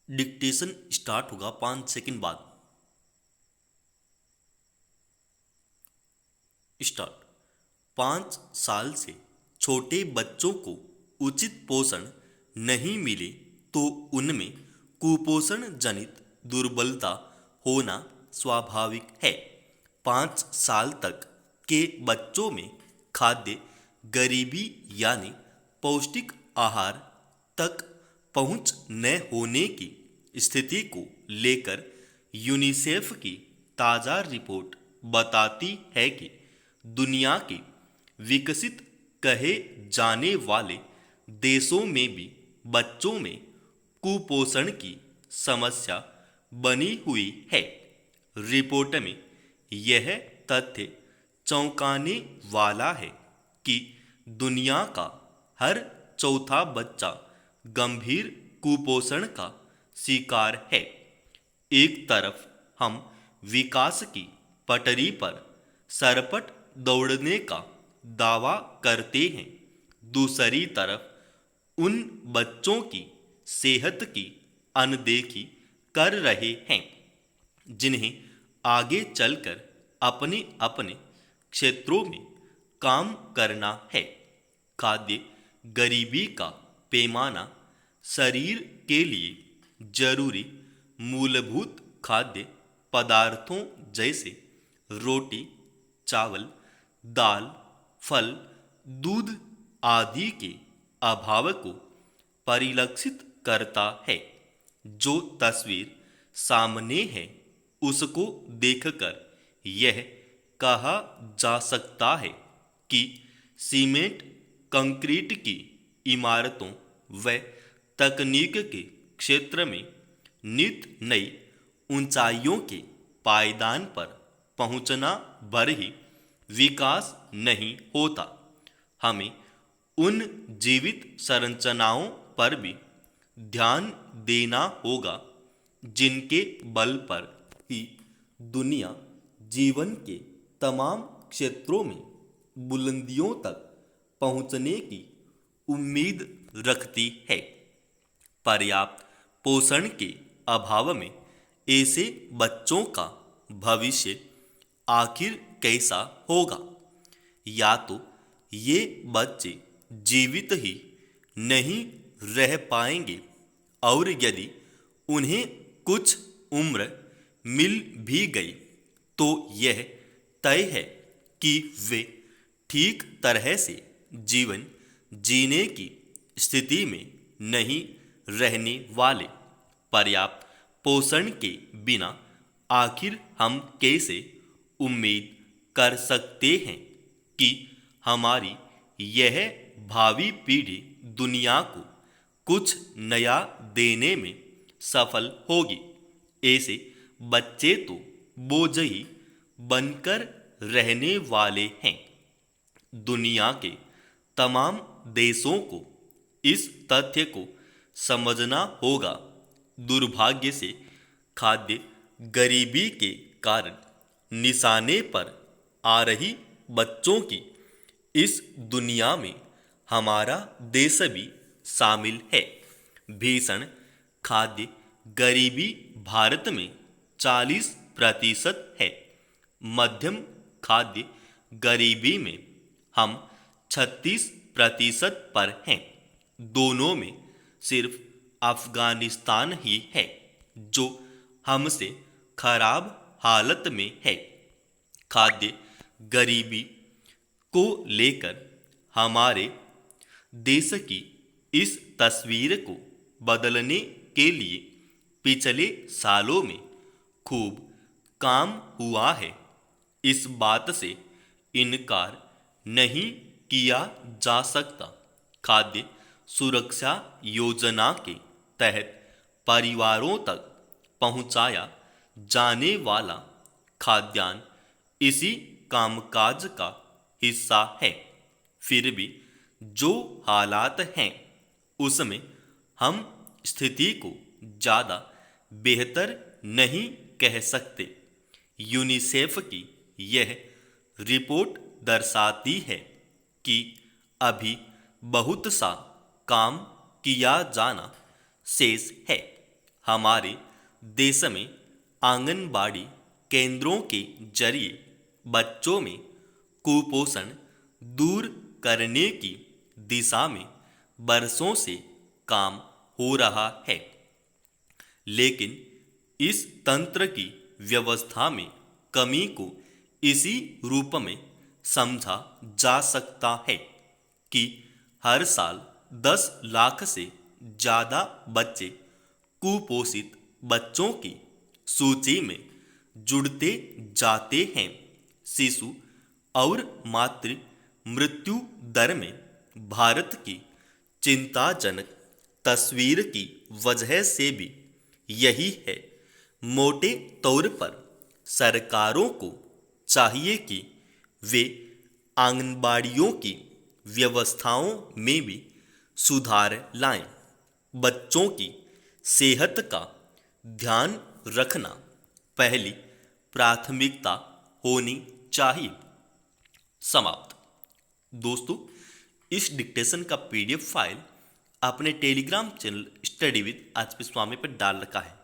Dictation start होगा 5 second बाद। Start. 5 साल से छोटे बच्चों को उचित पोषण नहीं मिले तो उनमें कुपोषण जनित दुर्बलता होना स्वाभाविक है। 5 साल तक के बच्चों में खाद्य गरीबी यानी पौष्टिक आहार तक पहुंच न होने की स्थिति को लेकर यूनिसेफ की ताज़ा रिपोर्ट बताती है कि दुनिया के विकसित कहे जाने वाले देशों में भी बच्चों में कुपोषण की समस्या बनी हुई है। रिपोर्ट में यह तथ्य चौंकाने वाला है कि दुनिया का हर चौथा बच्चा गंभीर कुपोषण का शिकार है। एक तरफ हम विकास की पटरी पर सरपट दौड़ने का दावा करते हैं, दूसरी तरफ उन बच्चों की सेहत की अनदेखी कर रहे हैं जिन्हें आगे चलकर अपने अपने क्षेत्रों में काम करना है। खाद्य गरीबी का पैमाना शरीर के लिए जरूरी मूलभूत खाद्य पदार्थों जैसे रोटी, चावल, दाल, फल, दूध आदि के अभाव को परिलक्षित करता है। जो तस्वीर सामने है उसको देखकर यह कहा जा सकता है कि सीमेंट कंक्रीट की इमारतों व तकनीक के क्षेत्र में नित नई ऊंचाइयों के पायदान पर पहुंचना भर ही विकास नहीं होता। हमें उन जीवित संरचनाओं पर भी ध्यान देना होगा जिनके बल पर ही दुनिया जीवन के तमाम क्षेत्रों में बुलंदियों तक पहुंचने की उम्मीद रखती है। पर्याप्त पोषण के अभाव में ऐसे बच्चों का भविष्य आखिर कैसा होगा? या तो ये बच्चे जीवित ही नहीं रह पाएंगे और यदि उन्हें कुछ उम्र मिल भी गई तो यह तय है कि वे ठीक तरह से जीवन जीने की स्थिति में नहीं रहने वाले। पर्याप्त पोषण के बिना आखिर हम कैसे उम्मीद कर सकते हैं कि हमारी यह भावी पीढ़ी दुनिया को कुछ नया देने में सफल होगी? ऐसे बच्चे तो बोझ ही बनकर रहने वाले हैं। दुनिया के तमाम देशों को इस तथ्य को समझना होगा। दुर्भाग्य से खाद्य गरीबी के कारण निशाने पर आ रही बच्चों की इस दुनिया में हमारा देश भी शामिल है। भीषण खाद्य गरीबी भारत में 40% है। मध्यम खाद्य गरीबी में हम 36% पर हैं। दोनों में सिर्फ अफगानिस्तान ही है जो हमसे खराब हालत में है। खाद्य गरीबी को लेकर हमारे देश की इस तस्वीर को बदलने के लिए पिछले सालों में खूब काम हुआ है। इस बात से इनकार नहीं किया जा सकता। खाद्य सुरक्षा योजना के तहत परिवारों तक पहुंचाया जाने वाला खाद्यान्न इसी कामकाज का हिस्सा है। फिर भी जो हालात हैं उसमें हम स्थिति को ज़्यादा बेहतर नहीं कह सकते। यूनिसेफ की यह रिपोर्ट दर्शाती है कि अभी बहुत सा काम किया जाना शेष है। हमारे देश में आंगनबाड़ी केंद्रों के जरिए बच्चों में कुपोषण दूर करने की दिशा में बरसों से काम हो रहा है, लेकिन इस तंत्र की व्यवस्था में कमी को इसी रूप में समझा जा सकता है कि हर साल 10 लाख से ज़्यादा बच्चे कुपोषित बच्चों की सूची में जुड़ते जाते हैं। शिशु और मातृ मृत्यु दर में भारत की चिंताजनक तस्वीर की वजह से भी यही है। मोटे तौर पर सरकारों को चाहिए कि वे आंगनबाड़ियों की व्यवस्थाओं में भी सुधार लाएं। बच्चों की सेहत का ध्यान रखना पहली प्राथमिकता होनी चाहिए। समाप्त। दोस्तों, इस डिक्टेशन का PDF फाइल आपने Telegram channel study with HP Swami पर डाल रखा है।